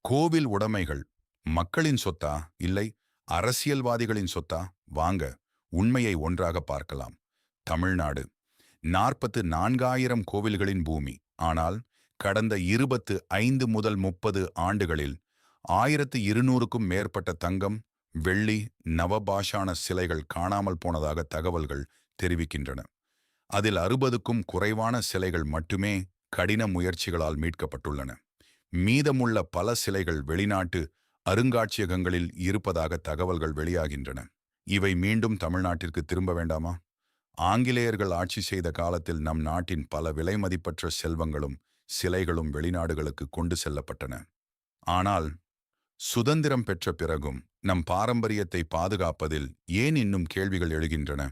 கோவில் உடைமைகள் மக்களின் சொத்தா இல்லை அரசியல்வாதிகளின் சொத்தா? வாங்க உண்மையை ஒன்றாக பார்க்கலாம். தமிழ்நாடு 44,000 கோவில்களின் பூமி. ஆனால் கடந்த 25 முதல் 30 ஆண்டுகளில் 1200க்கும் மேற்பட்ட தங்கம், வெள்ளி, நவபாஷான சிலைகள் காணாமல் போனதாக தகவல்கள் தெரிவிக்கின்றன. அதில் 60க்கும் குறைவான சிலைகள் மட்டுமே கடின முயற்சிகளால் மீட்கப்பட்டுள்ளன. மீதமுள்ள பல சிலைகள் வெளிநாட்டு அருங்காட்சியகங்களில் இருப்பதாக தகவல்கள் வெளியாகின்றன. இவை மீண்டும் தமிழ்நாட்டிற்கு திரும்ப வேண்டாமா? ஆங்கிலேயர்கள் ஆட்சி செய்த காலத்தில் நம் நாட்டின் பல விலைமதிப்பற்ற செல்வங்களும் சிலைகளும் வெளிநாடுகளுக்கு கொண்டு செல்லப்பட்டன. ஆனால் சுதந்திரம் பெற்ற பிறகும் நம் பாரம்பரியத்தை பாதுகாப்பதில் ஏன் இன்னும் கேள்விகள் எழுகின்றன?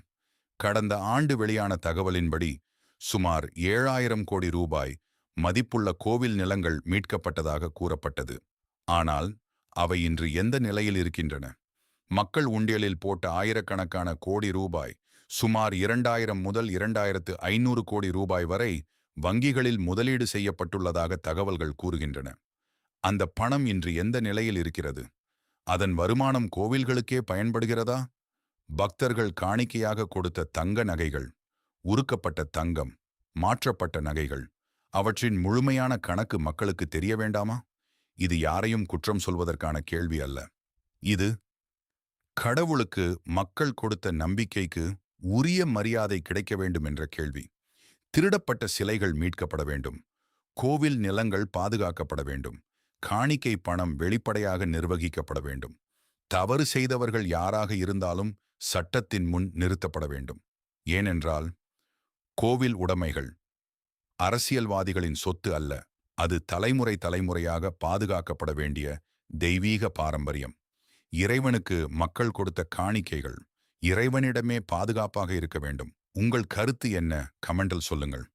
கடந்த ஆண்டு வெளியான தகவலின்படி சுமார் 7,000 கோடி ரூபாய் மதிப்புள்ள கோவில் நிலங்கள் மீட்கப்பட்டதாக கூறப்பட்டது. ஆனால் அவை இன்று எந்த நிலையில் இருக்கின்றன? மக்கள் உண்டியலில் போட்ட ஆயிரக்கணக்கான கோடி ரூபாய், சுமார் 2,000 முதல் 2,500 கோடி ரூபாய் வரை வங்கிகளில் முதலீடு செய்யப்பட்டுள்ளதாக தகவல்கள் கூறுகின்றன. அந்த பணம் இன்று எந்த நிலையில் இருக்கிறது? அதன் வருமானம் கோவில்களுக்கே பயன்படுகிறதா? பக்தர்கள் காணிக்கையாக கொடுத்த தங்க நகைகள், உருக்கப்பட்ட தங்கம், மாற்றப்பட்ட நகைகள், அவற்றின் முழுமையான கணக்கு மக்களுக்கு தெரிய வேண்டாமா? இது யாரையும் குற்றம் சொல்வதற்கான கேள்வி அல்ல. இது கடவுளுக்கு மக்கள் கொடுத்த நம்பிக்கைக்கு உரிய மரியாதை கிடைக்க வேண்டும் என்ற கேள்வி. திருடப்பட்ட சிலைகள் மீட்கப்பட வேண்டும். கோவில் நிலங்கள் பாதுகாக்கப்பட வேண்டும். காணிக்கை பணம் வெளிப்படையாக நிர்வகிக்கப்பட வேண்டும். தவறு செய்தவர்கள் யாராக இருந்தாலும் சட்டத்தின் முன் நிறுத்தப்பட வேண்டும். ஏனென்றால் கோவில் உடைமைகள் அரசியல்வாதிகளின் சொத்து அல்ல. அது தலைமுறை தலைமுறையாக பாதுகாக்கப்பட வேண்டிய தெய்வீக பாரம்பரியம். இறைவனுக்கு மக்கள் கொடுத்த காணிக்கைகள் இறைவனிடமே பாதுகாப்பாக இருக்க வேண்டும். உங்கள் கருத்து என்ன? கமெண்டில் சொல்லுங்கள்.